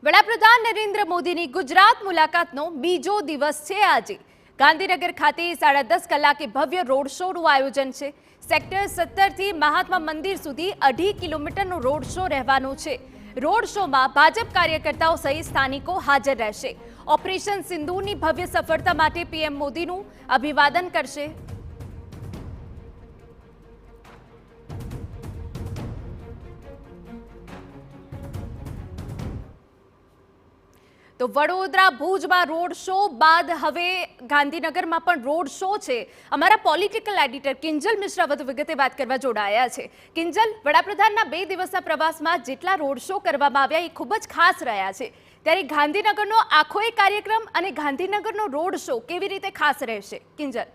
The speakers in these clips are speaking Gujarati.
વડાપ્રધાન નરેન્દ્ર મોદીની ગુજરાત મુલાકાતનો બીજો દિવસ છે આજે। ગાંધીનગર ખાતે 10:30 કલાકે ભવ્ય રોડ શોનું આયોજન છે। સેક્ટર 17 થી મહાત્મા મંદિર સુધી 2.5 કિલોમીટરનો રોડ શો રહેવાનો છે। રોડ શોમાં ભાજપ કાર્યકર્તાઓ સહિત સ્થાનિકો હાજર રહેશે। ઓપરેશન સિંદૂરની ભવ્ય સફળતા માટે પીએમ મોદીનું અભિવાદન કરશે। तो वडोदरा भूजમાં रोड शो बाद हवे गांधीनगરમાં પણ रोड शो છે। અમારા પોલિટિકલ એડિટર કિંજલ મિશ્રા વધુ વિગતે વાત કરવા જોડાયા છે। કિંજલ, વડાપ્રધાનના 2 દિવસના પ્રવાસમાં જેટલા રોડ શો કરવામાં આવ્યા એ ખૂબ જ ખાસ રહ્યા છે, ત્યારે ગાંધીનગરનો આખો એક કાર્યક્રમ અને ગાંધીનગરનો રોડ શો કેવી રીતે ખાસ રહેશે? કિંજલ,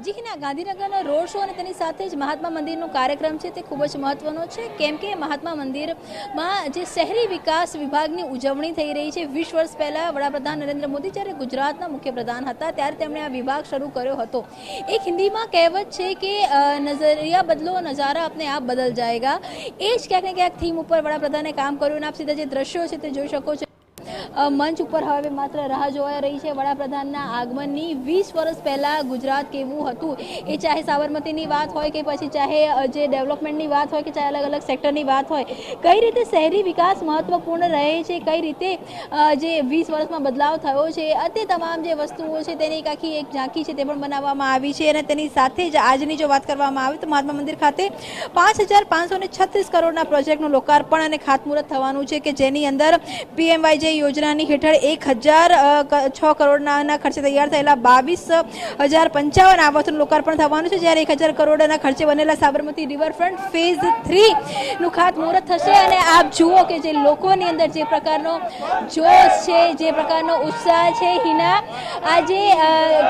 જી હિના, ગાંધીનગરનો રોડ શો અને તેની સાથે જ મહાત્મા મંદિરનો કાર્યક્રમ છે તે ખૂબ જ મહત્વનો છે, કેમ કે મહાત્મા મંદિરમાં જે શહેરી વિકાસ વિભાગની ઉજવણી થઈ રહી છે। 20 વર્ષ પહેલાં વડાપ્રધાન નરેન્દ્ર મોદી જ્યારે ગુજરાતના મુખ્યપ્રધાન હતા ત્યારે તેમણે આ વિભાગ શરૂ કર્યો હતો। એક હિન્દીમાં કહેવત છે કે નજરિયા બદલો નજારા अपने आप बदल जाएगा। એ જ ક્યાંક ને ક્યાંક થીમ ઉપર વડાપ્રધાને કામ કર્યું અને આપ સીધા જે દ્રશ્યો છે તે જોઈ શકો છો। મંચ ઉપર હવે માત્ર રાહ જોવાઈ રહી છે વડાપ્રધાનના આગમનની। 20 વર્ષ પહેલાં ગુજરાત કેવું હતું, એ ચાહે સાબરમતીની વાત હોય કે પછી ચાહે જે ડેવલપમેન્ટની વાત હોય કે ચાહે અલગ અલગ સેક્ટરની વાત હોય, કઈ રીતે શહેરી વિકાસ મહત્વપૂર્ણ રહે છે, કઈ રીતે જે 20 વર્ષમાં બદલાવ થયો છે, તે તમામ જે વસ્તુઓ છે તેની એક આખી એક ઝાંખી છે તે પણ બનાવવામાં આવી છે। અને તેની સાથે જ આજની જો વાત કરવામાં આવે તો મહાત્મા મંદિર ખાતે 5,536 કરોડના પ્રોજેક્ટનું લોકાર્પણ અને ખાતમુહૂર્ત થવાનું છે, કે જેની અંદર PMYJ યોજનાની હેઠળ 1,006 કરોડના ખર્ચે તૈયાર થયેલા 22,055 આવાસોનું લોકાર્પણ થવાનું છે, જ્યારે 1,000 કરોડના ખર્ચે બનેલા સાબરમતી રિવરફ્રન્ટ ફેઝ 3 નું ખાતમુહૂર્ત થશે। અને આપ જુઓ કે જે લોકોની અંદર જે પ્રકારનો જોશ છે, જે પ્રકારનો ઉત્સાહ છે હિના, આજે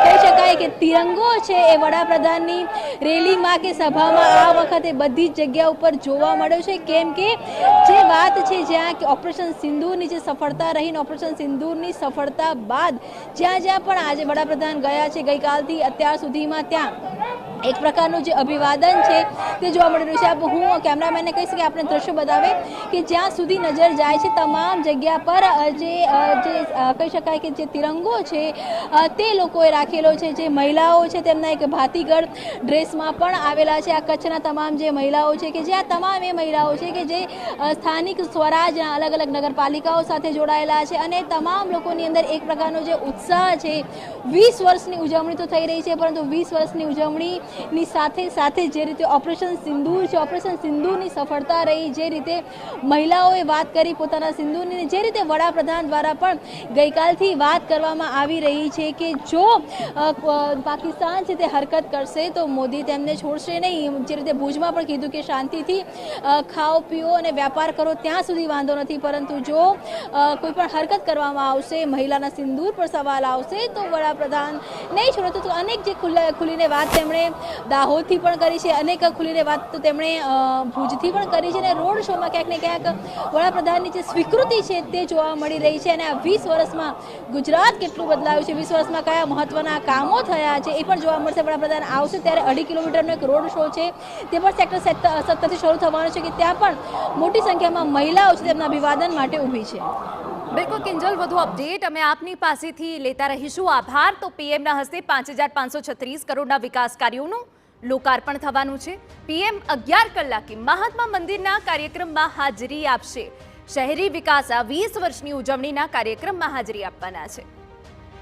કહી શકાય કે તિરંગો છે એ વડાપ્રધાનની રેલીમાં કે સભામાં આ વખતે બધી જ જગ્યા ઉપર જોવા મળ્યો છે, કેમ કે જે વાત છે જ્યાં ઓપરેશન સિંદૂરની જે સફળતા રહીને ઓપરેશન સિંદૂરની સફળતા બાદ જ્યાં જ્યાં પણ આજે વડાપ્રધાન ગયા છે ગઈકાલથી અત્યાર સુધીમાં, ત્યાં એક પ્રકારનું જે અભિવાદન છે તે જોવા મળી રહ્યું છે। હું કેમેરામેનને કહીશ કે આપણે દ્રશ્યો બતાવે કે જ્યાં સુધી નજર જાય છે તમામ જગ્યા પર જે કહી શકાય કે જે તિરંગો છે તે લોકોએ રાખેલો છે। જે મહિલાઓ છે તેમના એક ભાતીગળ ડ્રેસમાં પણ આવેલા છે। આ કચ્છના તમામ જે મહિલાઓ છે કે જે આ તમામ એ મહિલાઓ છે કે જે સ્થાનિક સ્વરાજના અલગ અલગ નગરપાલિકાઓ સાથે જોડાયેલા છે, અને તમામ લોકોની અંદર એક પ્રકારનો જે ઉત્સાહ છે। 20 વર્ષની ઉજવણી તો થઈ રહી છે, પરંતુ 20 વર્ષની ઉજવણીની સાથે સાથે જે રીતે ઓપરેશન સિંદૂર છે, ઓપરેશન સિંદૂરની સફળતા રહી, જે રીતે મહિલાઓએ વાત કરી પોતાના સિંદૂરની, જે રીતે વડાપ્રધાન દ્વારા પણ ગઈકાલથી વાત કરવામાં આવી રહી છે કે જો પાકિસ્તાન છે તે હરકત કરશે તો મોદી તેમને છોડશે નહીં। જે રીતે ભુજમાં પણ કીધું કે શાંતિથી ખાઓ પીઓ અને વ્યાપાર કરો ત્યાં સુધી વાંધો નથી, પરંતુ જો કોઈ પણ હરકત કરવામાં આવશે, મહિલાના સિંદૂર પર સવાલ આવશે તો વડાપ્રધાન નહીં છોડે। તો અનેક જે ખુલીને વાત તેમણે દાહોદથી પણ કરી છે, અનેક ખુલીને વાત તો તેમણે ભુજથી પણ કરી છે, અને રોડ શોમાં ક્યાંક ને ક્યાંક વડાપ્રધાનની જે સ્વીકૃતિ છે તે જોવા મળી રહી છે। અને આ 20 વર્ષમાં ગુજરાત કેટલું બદલાયું છે, 20 વર્ષમાં કયા મહત્વના કામો થયા છે એ પણ જોવા મળશે। વડાપ્રધાન આવશે ત્યારે 2.5 કિલોમીટરનો એક રોડ શો છે તે પણ સેક્ટર 17 થી શરૂ થવાનો છે, કે ત્યાં પણ મોટી સંખ્યામાં મહિલાઓ છે તેમના અભિવાદન માટે ઊભી છે। બિલકુલ કિંજલ, વધુ અપડેટ અમે આપની પાસેથી લેતા રહીશું। આભાર। તો પીએમના હસ્તે 5,536 કરોડના વિકાસ કાર્યોનું લોકાર્પણ થવાનું છે। પીએમ 11 કલાકે મહાત્મા મંદિરના કાર્યક્રમમાં હાજરી આપશે। શહેરી વિકાસ આ 20 વર્ષની ઉજવણીના કાર્યક્રમમાં હાજરી આપવાના છે।